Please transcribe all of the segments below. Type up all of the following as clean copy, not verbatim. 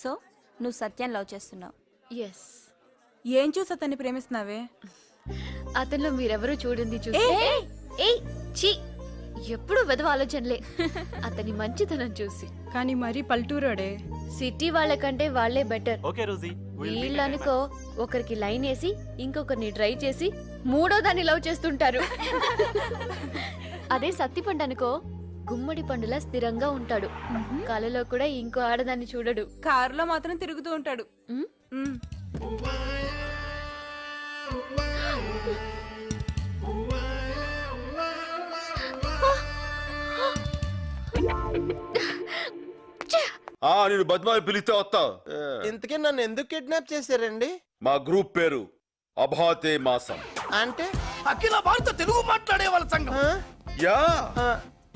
So నువ్వు సత్యం love చేస్తున్నావు. Yes. ఏం చూసి అతన్ని ప్రేమిస్తున్నావే? అతనిలో మీరెవరూ చూడండి చూసి. ఏయ్ ఛీ, ఎప్పుడు వెదవ ఆలోచనలే. అతని మంచితనం చూసి. కానీ మరీ పల్టూరాడే. సిటీ వాళ్ళకంటే వాళ్ళే బెటర్. ఓకే రోజీ, వీళ్ళనుకో ఒకరికి లైన్ వేసి ఇంకొకరిని ట్రై చేసి మూడో దాన్ని లవ్ చేస్తుంటారు. అదే సత్తిపండు అనుకో గుమ్మడి పండులా స్థిరంగా ఉంటాడు. కలలో కూడా ఇంకో ఆడదాన్ని చూడడు. కారులో మాత్రం తిరుగుతూ ఉంటాడు. ఉమ్, మ్. నేను బద్మాయి పిలిస్తే వస్తా. ఇంతకీ నన్ను ఎందుకు కిడ్నాప్ చేశారండి? మా గ్రూప్ పేరు అభాతే మాసం. అంటే అఖిల భారత తెలుగు మాట్లాడే వాళ్ళ సంఘం. యా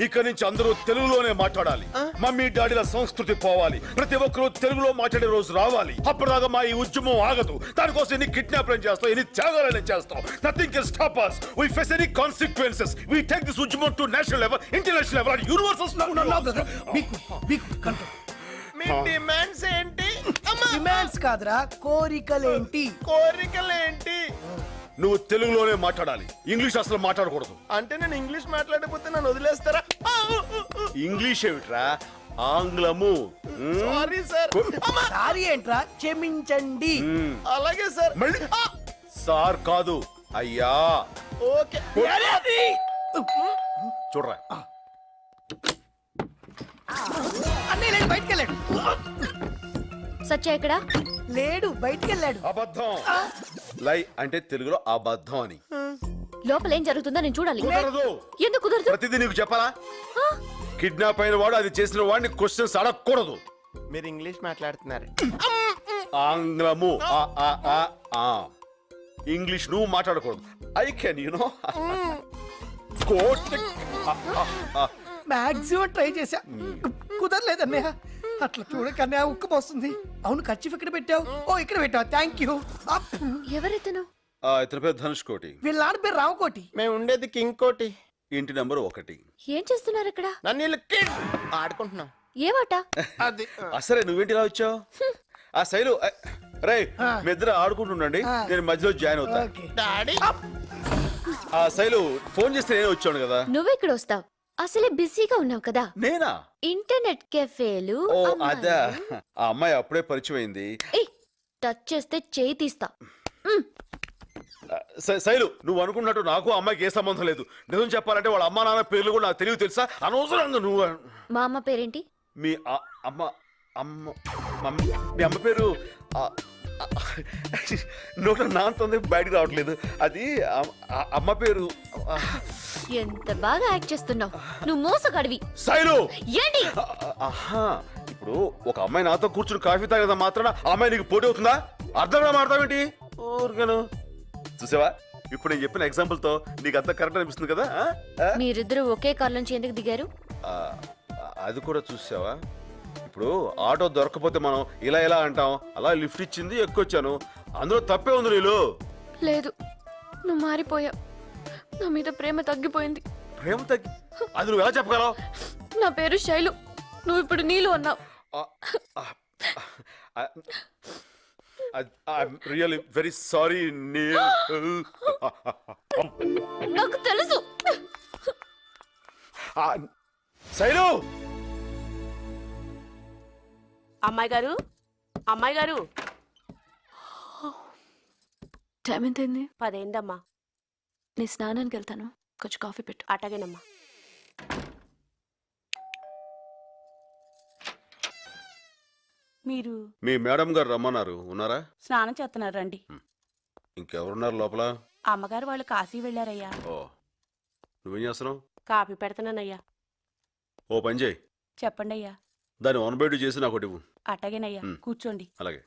ఇక్కడి నుంచి అందరూ తెలుగులోనే మాట్లాడాలి. మమ్మీ డాడీల సంస్కృతి పోవాలి. ప్రతి ఒక్కరూ తెలుగులో మాట్లాడే రోజు రావాలి. అప్పటిదాకా మా ఈ ఉద్యమం ఆగదు. దానికోసం ఎన్ని కిడ్నాప్లను చేస్తాం, ఎన్ని త్యాగాలను చేస్తాం. Nothing can stop us. We face any consequences. We take this ఉద్యమం to national level, international level, and universal. Me demands ఏంటి? డిమాండ్స్ కాదురా, కోరికలేంటి? కోరికలేంటి? నువ్వు తెలుగులోనే మాట్లాడాలి. ఇంగ్లీష్ అసలు మాట్లాడకూడదు. అంటే నేను ఇంగ్లీష్ మాట్లాడకపోతే నన్ను వదిలేస్తారా? ఇంగ్లీష్ ఏమిట్రా, ఆంగ్లము. Sorry sir. సారీ ఏంట్రా, క్షమించండి. అలాగే సార్. మళ్ళీ సార్ కాదు, అయ్యా. ఓకే. చూడరా, అన్నయ్య లేడు, బయటికి వెళ్ళాడు. సత్య ఎక్కడా? లేడు, బయటికి వెళ్ళాడు. అబద్ధం. లై అంటే తెలుగులో అబద్ధం అని. లోపల ఏం జరుగుతుందో నేను చూడాలి. కుదరదు. ఎందుకు కుదరదు? ప్రతిదీ నీకు చెప్పాలా? కిడ్నాప్ అయిన వాడు అది చేసిన వాడిని క్వశ్చన్స్ అడగకూడదు. మీరు ఇంగ్లీష్ మాట్లాడుతున్నారు. ఆంగ్లము. ఇంగ్లీష్ నువ్వు మాట్లాడకూడదు. I can you know quote. Maximum try చేశా, కుదరలేదు అన్నయ్య. అట్లా చూడకన్నయ్య ఉక్కపోస్తుంది. అవును, ఖర్చు ఇక్కడ పెట్టావు. ఓ ఇక్కడ పెట్టావు, థ్యాంక్ యూ. ఎవరెత్తను? ఇతని పేరు ధనుష్ కోటి. వీళ్ళ ఆడ పేరు రావుకోటి. మేము ఉండేది కింగ్ కోటి. ఇంటి నెంబర్ 1. ఏం చేస్తున్నారు ఇక్కడ? నన్ను వీళ్ళు కిడ్ ఆడుకుంటున్నాం. ఏమాట? అది అసలే నువ్వేంటి ఇలా వచ్చావు? ఆ శైలు రే, మీ ఇద్దరు ఆడుకుంటుండండి, నేను మధ్యలో జాయిన్ అవుతా. డాడీ. ఆ శైలు ఫోన్ చేస్తే నేను వచ్చాను కదా. నువ్వెక్కడ వస్తావు? అసలే బిజీగా ఉన్నావు కదా. నేనా? ఇంటర్నెట్ కెఫేలు. ఓ అదా, ఆ అమ్మాయి అప్పుడే పరిచయం అయింది. టచ్ చేస్తే చేయి తీస్తా. శైలు, నువ్వు అనుకున్నట్టు నాకు అమ్మాయికి ఏ సంబంధం లేదు. నిజం చెప్పాలంటే వాళ్ళ అమ్మా నాన్న పేర్లు కూడా నాకు తెలియదు, తెలుసా? అనవసరంగా నువ్వు. మా అమ్మ పేరేంటి? మీ అమ్మ పేరు నోట నాంతుంది, బయటికి రావట్లేదు. అది అమ్మ పేరు. ఎంత బాగా యాక్ట్ చేస్తున్నావు. నువ్వు మోసగాడివి. శైలు ఏంటి? ఇప్పుడు ఒక అమ్మాయి నాతో కూర్చుని కాఫీ తాగేదా మాత్రాన ఆ అమ్మాయి నీకు పోటీ అవుతుందా? అర్థంగా మాడతావేంటి? ఊరికను చూసావా, ఇప్పుడు నేను చెప్పిన ఎగ్జాంపుల్ తో నీకు అంత కరెక్ట్ అనిపిస్తుంది కదా. మీరిద్దరు ఒకే కార్ నుంచి ఎందుకు దిగారు? అది కూడా చూసావా, ఇప్పుడు ఆటో దొరకపోతే మనం ఇలా ఇలా అంటాం. అలా లిఫ్ట్ ఇచ్చింది, ఎక్కువచ్చాను. అందులో తప్పే ఉంది. నీళ్ళు లేదు, నువ్వు మారిపోయావు. నా మీద ప్రేమ తగ్గిపోయింది. ప్రేమ తగ్గి అది నువ్వు ఎలా చెప్పగలవు? నా పేరు శైలు, నువ్వు ఇప్పుడు నీళ్ళు అన్నావు. Really very sorry Neel. నాకు తెలుసు. శైలు. అమ్మాయి గారు, అమ్మాయి గారు. టైం ఎంతైంది? 10 అయిందమ్మా. నీ స్నానానికి వెళ్తాను, కొంచెం కాఫీ పెట్టు. అటగేనమ్మా. మీరు మీ మేడం గారు రమ్మన్నారు, ఉన్నారా? స్నానం చేస్తున్నారు, రండి. ఇంకెవరున్నారు లోపల? అమ్మగారు వాళ్ళు కాశీ వెళ్ళారయ్యా. ఓ, నువ్వేం చేస్తున్నావు? కాఫీ పెడతానయ్యా. ఓ పని చేయి, చెప్పండి అయ్యా. దాన్ని 1/2 చేసి నాకు ఒకటి ఇవ్వు. అటగేనయ్యా, కూర్చోండి. అలాగే.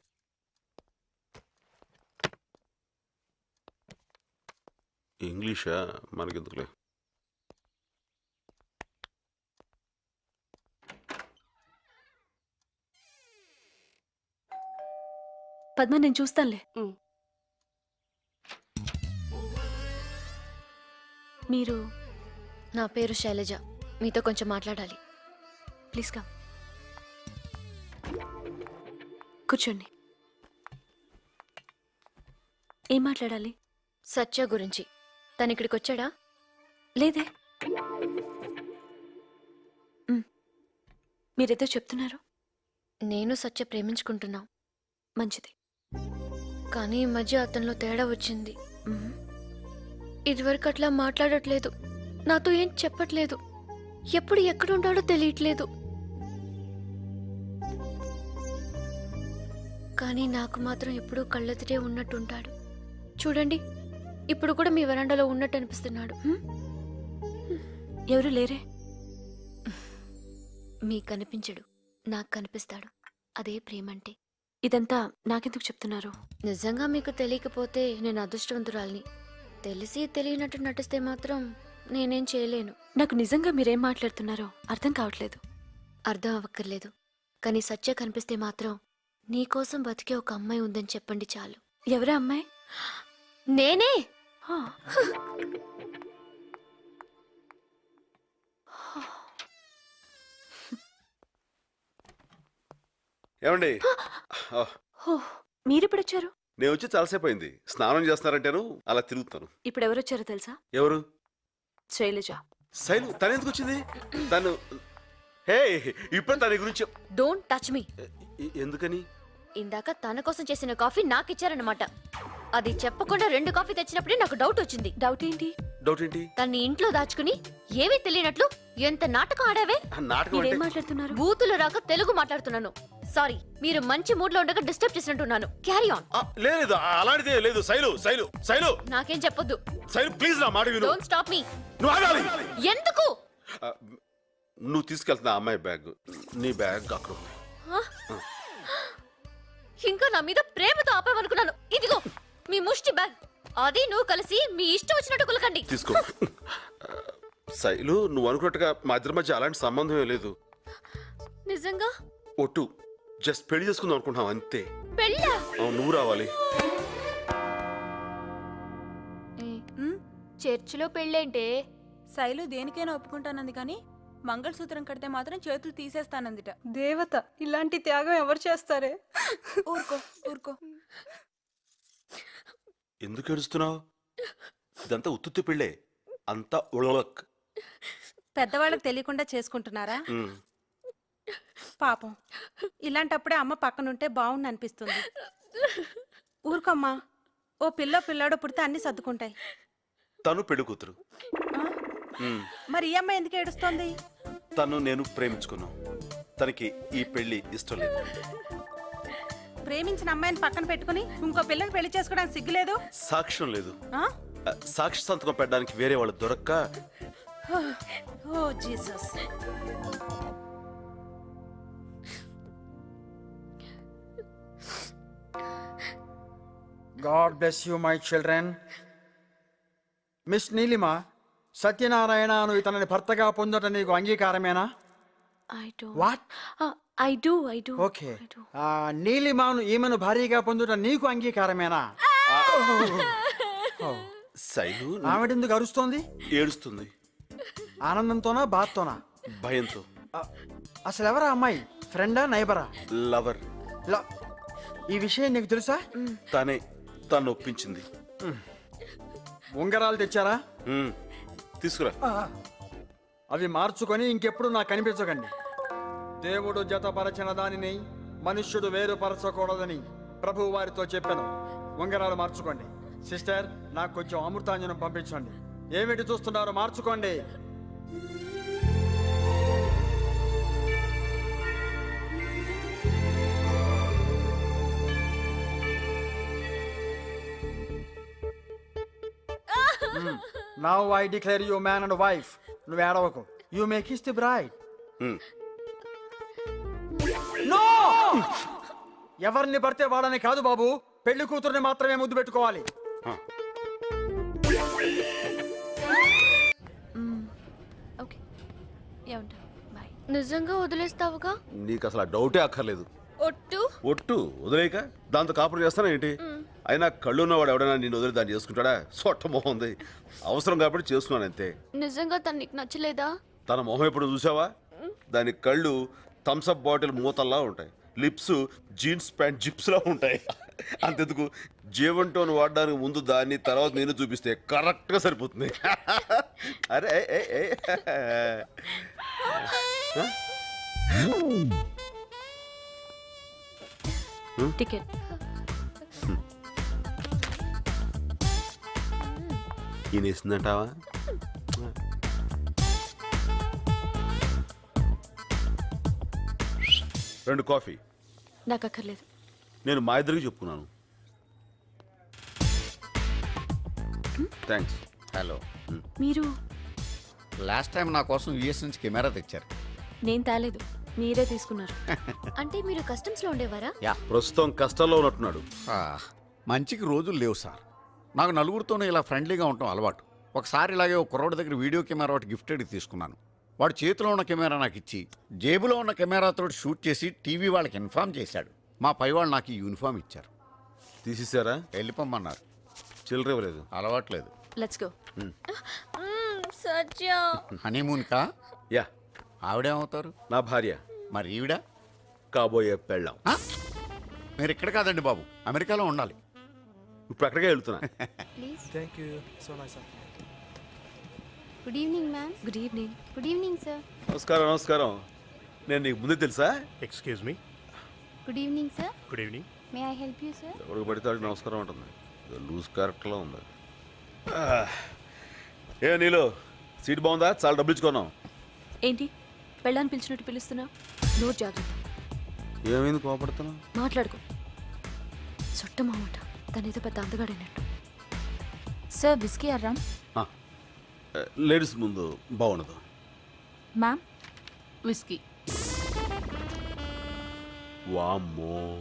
ఇంగ్లీషా మనకెందుకులే. పద్మ, నేను చూస్తానులే. మీరు? నా పేరు శైలజ, మీతో కొంచెం మాట్లాడాలి. Please come. కూర్చోండి. ఏం మాట్లాడాలి? సత్య గురించి. తను ఇక్కడికి వచ్చాడా? లేదే. మీరేదో చెప్తున్నారు. నేను సత్య ప్రేమించుకుంటున్నాం. మంచిది. కానీ ఈ మధ్య అతనిలో తేడా వచ్చింది. మ్మ్. ఇదివరకు అట్లా మాట్లాడట్లేదు, నాతో ఏం చెప్పట్లేదు, ఎప్పుడు ఎక్కడుంటాడో తెలియట్లేదు. కానీ నాకు మాత్రం ఎప్పుడూ కళ్ళెదిరే ఉన్నట్టుంటాడు. చూడండి, ఇప్పుడు కూడా మీ వరండాలో ఉన్నట్టు అనిపిస్తున్నాడు. ఎవరు లేరే? మీకు కనిపించడు, నాకు కనిపిస్తాడు. అదే ప్రేమంటే. ఇదంతా నాకెందుకు చెప్తున్నారు? నిజంగా మీకు తెలియకపోతే నేను అదృష్టవంతురాల్ని. తెలిసి తెలియనట్టు నటిస్తే మాత్రం నేనేం చేయలేను. నాకు నిజంగా మీరేం మాట్లాడుతున్నారో అర్థం కావట్లేదు. అర్థం అవ్వక్కర్లేదు, కానీ సత్య కనిపిస్తే మాత్రం నీకోసం బతికే ఒక అమ్మాయి ఉందని చెప్పండి చాలు. ఎవరా అమ్మాయి? నేనే. హా. ఏమండి హో, మీరెప్పుడొచ్చారు? నేను వచ్చి చాలాసేపు అయింది. స్నానం చేస్తున్నారంటేను అలా తిరుగుతాను. ఇప్పుడు ఎవరొచ్చారో తెలుసా? ఎవరు? శైలజ. శైలు తను ఎందుకు వచ్చింది? తను హే ఇప్పుడు తన గురించి డోంట్ టచ్ మీ. ఎందుకని? ఇందాక తన కోసం చేసిన కాఫీ నాకు ఇచ్చారన్నమాట. అది చెప్పకుండా 2 కాఫీ తెచ్చినప్పుడే నాకు డౌట్ వచ్చింది. డౌట్ ఏంటి? డౌట్ ఏంటి? తన్ని ఇంట్లో దాచుకుని ఏమీ తెలియనట్లు ఎంత నాటకం ఆడావే. ఆ నాటకం మీరేం అంటే మాట్లాడుతున్నారు? బూతులు రాక తెలుగు మాట్లాడుతున్నాను. సారీ, మీరు మంచి మూడ్ లో ఉండగా డిస్టర్బ్ చేసినట్టున్నాను. Carry on. లేదు అలాంటిదే లేదు. శైలు శైలు శైలు నాకేం చెప్పొద్దు. శైలు ప్లీజ్ నా మాట విను. Don't stop me. నువ్వు ఆగాలి. ఎందుకు? ఆ, నువ్వు తీసుకెళ్తున్నా అమ్మాయి బ్యాగ్. నీ బ్యాగ్ అక్కడ ఉంది. ఇంకా నా మీద ప్రేమతో ఆపేమనుకున్నాను. ఇదిగో మీ ముష్టి బ్యాగ్. అది నువ్వు కలిసి మీ ఇష్టం వచ్చినట్టు కులకండి. తీసుకో. శైలు నువ్వు అనుకున్నట్టుగా మా ఇద్దరి మధ్య అలాంటి సంబంధమే లేదు. నిజంగా? ఒట్టు జస్ట్ పెళ్లి చేసుకుందాం అనుకుంటున్నాం అంతే. పెళ్ళా? అవును, నువ్వు రావాలి. చర్చిలో పెళ్ళేంటే? శైలు దేనికైనా ఒప్పుకుంటానంది కానీ మంగళసూత్రం కడితే మాత్రం చేతులు తీసేస్తానందిట. దేవత ఇలాంటి త్యాగం ఎవరు చేస్తారే? ఊరుకో ఊరుకో. ఎందుకు ఏడుస్తున్నావు? ఇదంతా ఉత్తుత్తి పెళ్ళే. అంతా ఉళలక్. పెద్దవాళ్ళకి తెలియకుండా చేసుకుంటున్నారా? పాపం ఇలాంటప్పుడే అమ్మ పక్కనుంటే బాగుండు అనిపిస్తుంది. ఊరుకోమ్మా, ఓ పిల్లాడు పుడితే అన్ని సర్దుకుంటాయి. తను పెళ్లి కూతురు. మరి ఈ అమ్మాయి ఎందుకు ఏడుస్తోంది? తను నేను ప్రేమించుకున్నాం. తనకి ఈ పెళ్లి ఇష్టం లేదు. ప్రేమించిన అమ్మాయిని పక్కన పెట్టుకుని ఇంకో పిల్లని పెళ్లి చేసుకోవడానికి సిగ్గులేదు? సాక్ష్యం లేదు. ఆ? సాక్షి సంతకం పెట్టడానికి వేరే వాళ్ళు దొరక్క. Oh Jesus. God bless you, my children. Miss Neelima, Satyanarayana అను ఇతనిని భర్తగా పొందట నీకు అంగీకారమేనా? I do. What? I do. Okay. నీలిమను ఈమెను భారీగా పొందుట నీకు అంగీకారమేనా? శైలు ఆవిడెందుకు అరుస్తోంది? ఏడుస్తుంది. ఆనందంతోనా బాధతోనా? భయంతో. అసలు ఎవరా అమ్మాయి? ఫ్రెండా నైబరా? లవర్. ఈ విషయం నీకు తెలుసా? తనే తను ఒప్పించింది. ఉంగరాలు తెచ్చారా? తీసుకురా. అవి మార్చుకొని ఇంకెప్పుడు నాకు కనిపించకండి. దేవుడు జతపరచిన దానిని మనుష్యుడు వేరుపరచకూడదని ప్రభు వారితో చెప్పాను. ఉంగరాలు మార్చుకోండి. సిస్టర్, నాకు కొంచెం అమృతాంజనం పంపించండి. ఏమిటి చూస్తున్నారో మార్చుకోండి. Now I declare you man and wife. నువ్వు ఏడవకు. You may kiss the bride. No! ఎవరిని పడితే వాడని కాదు బాబు, పెళ్లి కూతుర్ని మాత్రమే ముద్దు పెట్టుకోవాలి. ఓకే, ఏమంటా? బాయ్. నిజంగా వదిలేస్తావుగా? నీకు అసలు ఆ డౌటే అక్కర్లేదు. ఒట్టు? ఒట్టు వదిలేక దాంతో కాపురం చేస్తానా ఏంటి? అయినా కళ్ళు ఉన్నవాడు ఎవడైనా నేను వదిలి దాన్ని చేసుకుంటాడా? సొట్ట మొహం ఉంది. అవసరం కాబట్టి చేసుకున్నాను అంతే. నిజంగా తను నీకు నచ్చలేదా? తన మొహం ఎప్పుడు చూసావా? దాని కళ్ళు థమ్సప్ బాటిల్ మూతల్లా ఉంటాయి. లిప్స్ జీన్స్ ప్యాంట్ జిప్స్ లా ఉంటాయి. అంతెందుకు జీవన్ టోన్ వాడడానికి ముందు దాన్ని తర్వాత నేను చూపిస్తే కరెక్ట్ గా సరిపోతుంది. అరే ఏ, ఏ, ఏ. టికెట్. ఈయన ఇస్తుందంటావా? రెండు కాఫీ. నాకు అక్కర్లేదు. నేను మా ఇద్దరికి చెప్పుకున్నాను. థ్యాంక్స్. హలో, మీరు? లాస్ట్ టైం నా కోసం యుఎస్ నుంచి కెమెరా తెచ్చారు. నేను తేలేదు, మీరే తీసుకున్నారు. అంటే మీరు కస్టమ్స్ లో ఉండేవారా? యా, ప్రస్తుతం కష్టాల్లో ఉన్నట్టున్నాడు. మంచికి రోజులు లేవు సార్. నాకు నలుగురితోనే ఇలా ఫ్రెండ్లీగా ఉండటం అలవాటు. ఒకసారి ఇలాగే ఒక కుర్రోడి దగ్గర వీడియో కెమెరా ఒకటి గిఫ్టెడ్ తీసుకున్నాను. వాడు చేతిలో ఉన్న కెమెరా నాకు ఇచ్చి జేబులో ఉన్న కెమెరాతో షూట్ చేసి టీవీ వాళ్ళకి ఇన్ఫార్మ్ చేశాడు. మా పై వాళ్ళు నాకు ఈ యూనిఫామ్ ఇచ్చారు. తీసేశారా? వెళ్ళిపోమన్నారు. చిల్లర ఇవ్వలేదు. అలవాట్లేదు. Let's go. సత్య. హనీమూన్ కా? యా, ఆవిడేమవుతారు? నా భార్య, మరి ఈవిడ? కాబోయే పెళ్ళాం. ఆ? మీరు ఇక్కడ కాదండి బాబు, అమెరికాలో ఉండాలి. ఇప్పుడు అక్కడికే వెళ్తున్నా. Good evening ma'am. Good evening. Good evening sir. నమస్కారం. నమస్కారం. నేను నీకు ముందే తెలుసా? Excuse me. Good evening sir. Good evening. May I help you sir? ఎవరికి పడితే వాడికి నమస్కారం ఉంటుంది. లూజ్ క్యారెక్టర్లో ఉంది. ఏ నీలో సీట్ బాగుందా? చాలా డబ్బులు ఇచ్చుకున్నాం. ఏంటి పెళ్ళాన్ని పిలిచినట్టు పిలుస్తున్నా? నోట్ జాగ్రత్త. ఏమైంది కోపడుతున్నావు? మాట్లాడుకో. చుట్టమామట తనేదో పెద్ద అందగాడైనట్టు. సార్ బిస్కీ అర్రామ్. లేడీస్ ముందు బాగుండదు. Ma'am whisky. వామ్మో.